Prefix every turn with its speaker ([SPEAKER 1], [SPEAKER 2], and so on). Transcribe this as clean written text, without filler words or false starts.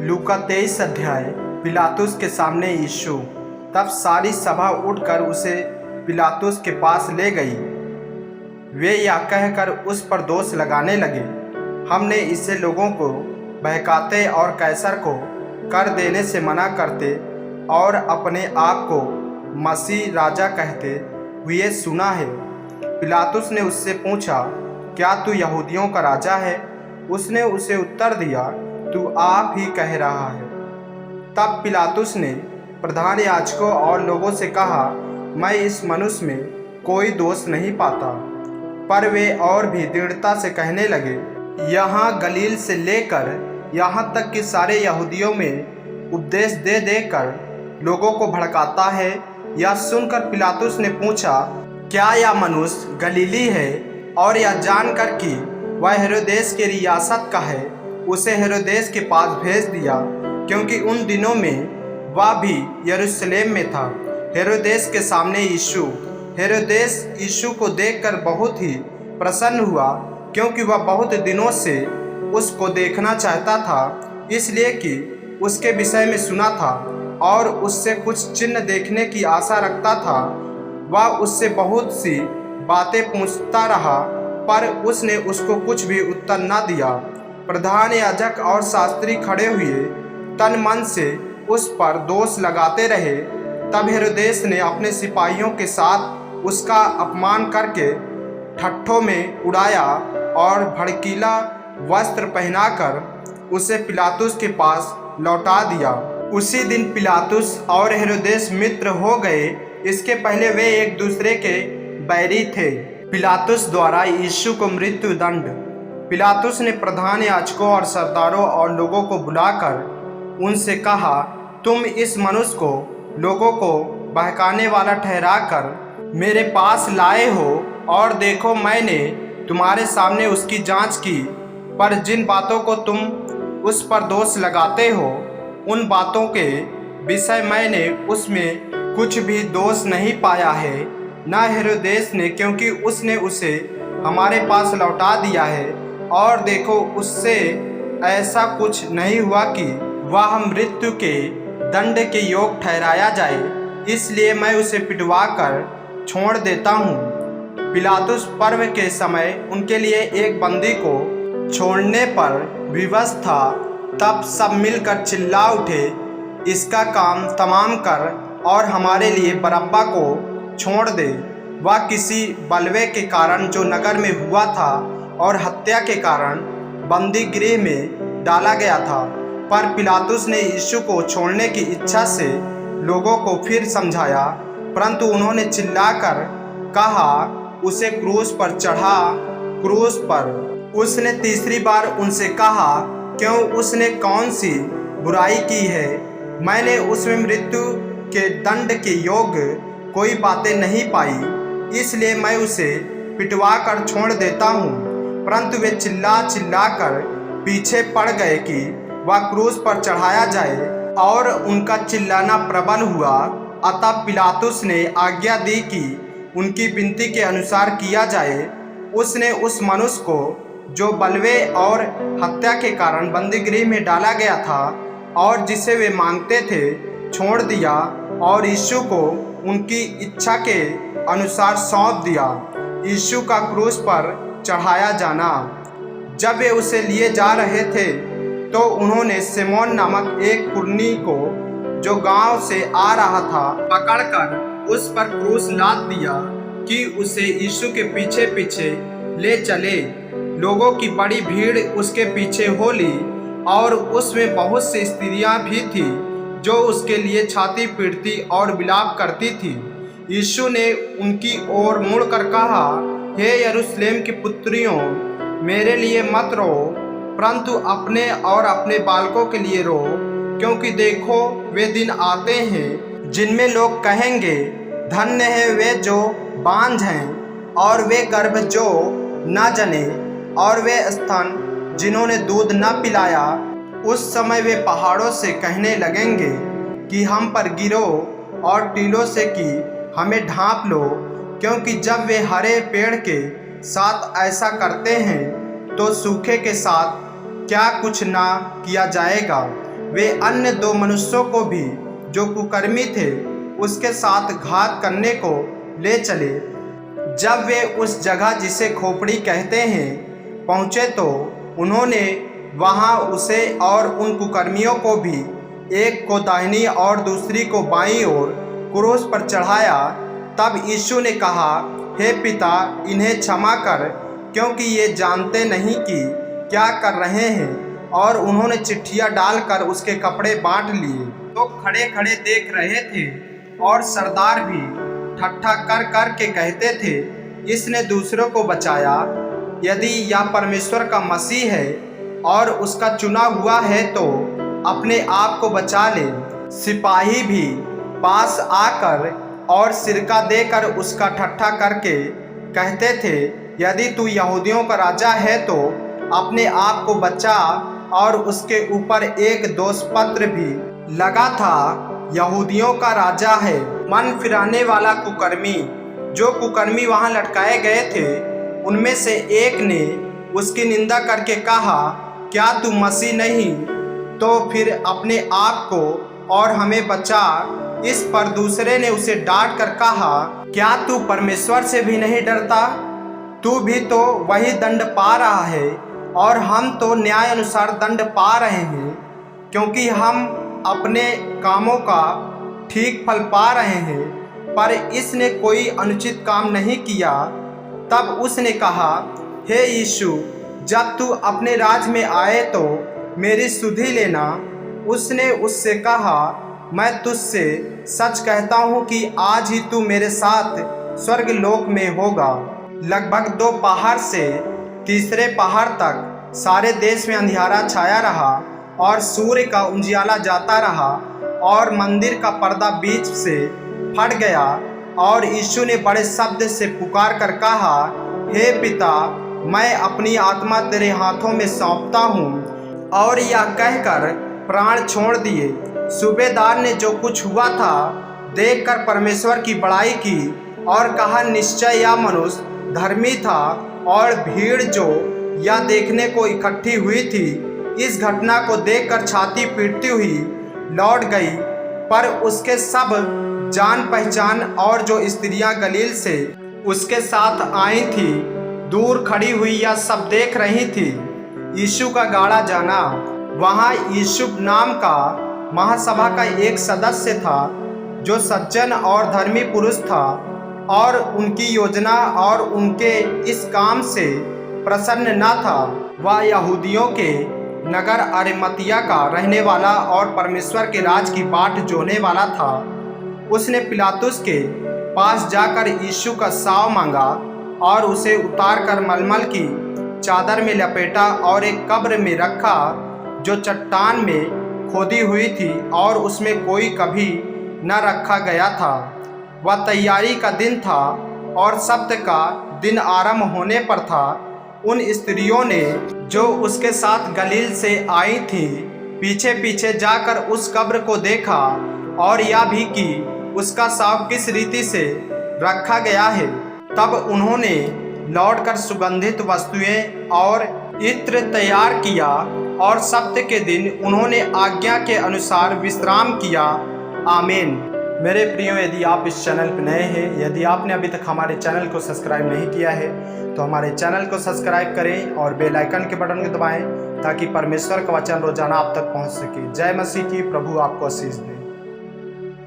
[SPEAKER 1] लूका 23 अध्याय। पिलातुस के सामने यीशु। तब सारी सभा उठकर उसे पिलातुस के पास ले गई। वे यह कहकर उस पर दोष लगाने लगे, हमने इसे लोगों को बहकाते और कैसर को कर देने से मना करते और अपने आप को मसीह राजा कहते हुए सुना है। पिलातुस ने उससे पूछा, क्या तू यहूदियों का राजा है? उसने उसे उत्तर दिया, तू आप ही कह रहा है। तब पिलातुस ने प्रधान याजकों और लोगों से कहा, मैं इस मनुष्य में कोई दोष नहीं पाता। पर वे और भी दृढ़ता से कहने लगे, यहाँ गलील से लेकर यहाँ तक कि सारे यहूदियों में उपदेश दे देकर लोगों को भड़काता है। यह सुनकर पिलातुस ने पूछा, क्या यह मनुष्य गलीली है? और यह जानकर कि वह हेरोदेस की रियासत का है, उसे हेरोदेस के पास भेज दिया, क्योंकि उन दिनों में वह भी यरूशलेम में था। हेरोदेस के सामने यीशु। हेरोदेस यीशु को देखकर बहुत ही प्रसन्न हुआ, क्योंकि वह बहुत दिनों से उसको देखना चाहता था, इसलिए कि उसके विषय में सुना था और उससे कुछ चिन्ह देखने की आशा रखता था। वह उससे बहुत सी बातें पूछता रहा, पर उसने उसको कुछ भी उत्तर न दिया। प्रधान याजक और शास्त्री खड़े हुए तन मन से उस पर दोष लगाते रहे। तब हेरोदेस ने अपने सिपाहियों के साथ उसका अपमान करके ठट्ठों में उड़ाया और भड़कीला वस्त्र पहनाकर उसे पिलातुस के पास लौटा दिया। उसी दिन पिलातुस और हेरोदेस मित्र हो गए। इसके पहले वे एक दूसरे के बैरी थे। पिलातुस द्वारा यीशु को मृत्यु दंड। पिलातुस ने प्रधान याजकों और सरदारों और लोगों को बुलाकर उनसे कहा, तुम इस मनुष्य को लोगों को बहकाने वाला ठहराकर मेरे पास लाए हो, और देखो मैंने तुम्हारे सामने उसकी जांच की, पर जिन बातों को तुम उस पर दोष लगाते हो उन बातों के विषय मैंने उसमें कुछ भी दोष नहीं पाया है, न हेरोदेस ने, क्योंकि उसने उसे हमारे पास लौटा दिया है। और देखो उससे ऐसा कुछ नहीं हुआ कि वह मृत्यु के दंड के योग ठहराया जाए, इसलिए मैं उसे पिटवा कर छोड़ देता हूँ। पिलातुस पर्व के समय उनके लिए एक बंदी को छोड़ने पर विवश था। तब सब मिलकर चिल्ला उठे, इसका काम तमाम कर और हमारे लिए बरअब्बा को छोड़ दे। वह किसी बलवे के कारण जो नगर में हुआ था और हत्या के कारण बंदी गृह में डाला गया था। पर पिलातुस ने यीशु को छोड़ने की इच्छा से लोगों को फिर समझाया, परंतु उन्होंने चिल्लाकर कहा, उसे क्रूस पर चढ़ा, क्रूस पर। उसने तीसरी बार उनसे कहा, क्यों उसने कौन सी बुराई की है? मैंने उसमें मृत्यु के दंड के योग्य कोई बातें नहीं पाई, इसलिए मैं उसे पिटवा कर छोड़ देता हूँ। परंतु वे चिल्ला चिल्ला कर पीछे पड़ गए कि वह क्रूस पर चढ़ाया जाए, और उनका चिल्लाना प्रबल हुआ। अतः पिलातुस ने आज्ञा दी कि उनकी विनती के अनुसार किया जाए। उसने उस मनुष्य को जो बलवे और हत्या के कारण बंदीगृह में डाला गया था और जिसे वे मांगते थे, छोड़ दिया और यीशु को उनकी इच्छा के अनुसार सौंप दिया। यीशु का क्रूस पर चढ़ाया जाना। जब वे उसे लिए जा रहे थे तो उन्होंने सिमोन नामक एक कुरनी को, जो गांव से आ रहा था, पकड़कर उस पर क्रूस लाद दिया कि उसे यीशु के पीछे पीछे ले चले। लोगों की बड़ी भीड़ उसके पीछे हो ली, और उसमें बहुत सी स्त्रियां भी थी जो उसके लिए छाती पीटती और विलाप करती थी। यीशु ने उनकी ओर मुड़कर कहा, हे यरूशलेम की पुत्रियों, मेरे लिए मत रो, परंतु अपने और अपने बालकों के लिए रो, क्योंकि देखो वे दिन आते हैं जिनमें लोग कहेंगे, धन्य है वे जो बांझ हैं और वे गर्भ जो न जने और वे स्तन जिन्होंने दूध न पिलाया। उस समय वे पहाड़ों से कहने लगेंगे कि हम पर गिरो, और टीलों से कि हमें ढांप लो, क्योंकि जब वे हरे पेड़ के साथ ऐसा करते हैं तो सूखे के साथ क्या कुछ ना किया जाएगा। वे अन्य 2 मनुष्यों को भी जो कुकर्मी थे उसके साथ घात करने को ले चले। जब वे उस जगह जिसे खोपड़ी कहते हैं पहुँचे तो उन्होंने वहाँ उसे और उन कुकर्मियों को भी, एक को दाहिनी और दूसरी को बाईं ओर, क्रूस पर चढ़ाया। तब यीशु ने कहा, हे पिता, इन्हें क्षमा कर, क्योंकि ये जानते नहीं कि क्या कर रहे हैं। और उन्होंने चिट्ठियाँ डालकर उसके कपड़े बांट लिए। तो खड़े खड़े देख रहे थे और सरदार भी ठट्ठा कर कर के कहते थे, इसने दूसरों को बचाया। यदि यह परमेश्वर का मसीह है और उसका चुना हुआ है तो अपने आप को बचा ले। सिपाही भी पास आकर और सिरका देकर उसका ठट्ठा करके कहते थे, यदि तू यहूदियों का राजा है तो अपने आप को बचा। और उसके ऊपर एक दोषपत्र भी लगा था, यहूदियों का राजा है। मन फिराने वाला कुकर्मी, जो कुकर्मी वहां लटकाए गए थे, उनमें से एक ने उसकी निंदा करके कहा, क्या तू मसीह नहीं? तो फिर अपने आप को और हमें बचा। इस पर दूसरे ने उसे डांट कर कहा, क्या तू परमेश्वर से भी नहीं डरता? तू भी तो वही दंड पा रहा है और हम तो न्याय अनुसार दंड पा रहे हैं, क्योंकि हम अपने कामों का ठीक फल पा रहे हैं, पर इसने कोई अनुचित काम नहीं किया। तब उसने कहा, हे यीशु, जब तू अपने राज में आए तो मेरी सुधि लेना। उसने उससे कहा, मैं तुझसे सच कहता हूँ कि आज ही तू मेरे साथ स्वर्ग लोक में होगा। लगभग 2 पहाड़ से तीसरे पहाड़ तक सारे देश में अंधियारा छाया रहा और सूर्य का उजियाला जाता रहा और मंदिर का पर्दा बीच से फट गया। और यीशु ने बड़े शब्द से पुकार कर कहा, हे पिता, मैं अपनी आत्मा तेरे हाथों में सौंपता हूँ। और यह कहकर प्राण छोड़ दिए। सूबेदार ने जो कुछ हुआ था देखकर परमेश्वर की बड़ाई की और कहा, निश्चय यह मनुष्य धर्मी था। और भीड़ जो यह देखने को इकट्ठी हुई थी, इस घटना को देखकर छाती पीटती हुई लौट गई। पर उसके सब जान पहचान और जो स्त्रियां गलील से उसके साथ आई थी, दूर खड़ी हुई यह सब देख रही थी। यीशु का गाड़ा जाना। वहाँ यीशु नाम का महासभा का एक सदस्य था जो सज्जन और धर्मी पुरुष था और उनकी योजना और उनके इस काम से प्रसन्न न था। वह यहूदियों के नगर अरिमतिया का रहने वाला और परमेश्वर के राज की बाट जोहने वाला था। उसने पिलातुस के पास जाकर यीशु का शव मांगा और उसे उतारकर मलमल की चादर में लपेटा और एक कब्र में रखा जो चट्टान में खोदी हुई थी और उसमें कोई कभी न रखा गया था। वह तैयारी का दिन था और सप्त का दिन आरंभ होने पर था। उन स्त्रियों ने जो उसके साथ गलील से आई थीं, पीछे पीछे जाकर उस कब्र को देखा और यह भी कि उसका शव किस रीति से रखा गया है। तब उन्होंने लौटकर सुगंधित वस्तुएं और इत्र तैयार किया और सप्त के दिन उन्होंने आज्ञा के अनुसार विश्राम किया। आमीन। मेरे प्रियो, यदि आप इस चैनल पर नए हैं, यदि आपने अभी तक हमारे चैनल को सब्सक्राइब नहीं किया है तो हमारे चैनल को सब्सक्राइब करें और बेल आइकन के बटन को दबाएं ताकि परमेश्वर का वचन रोजाना आप तक पहुंच सके। जय मसीह की। प्रभु आपको आशीष दे।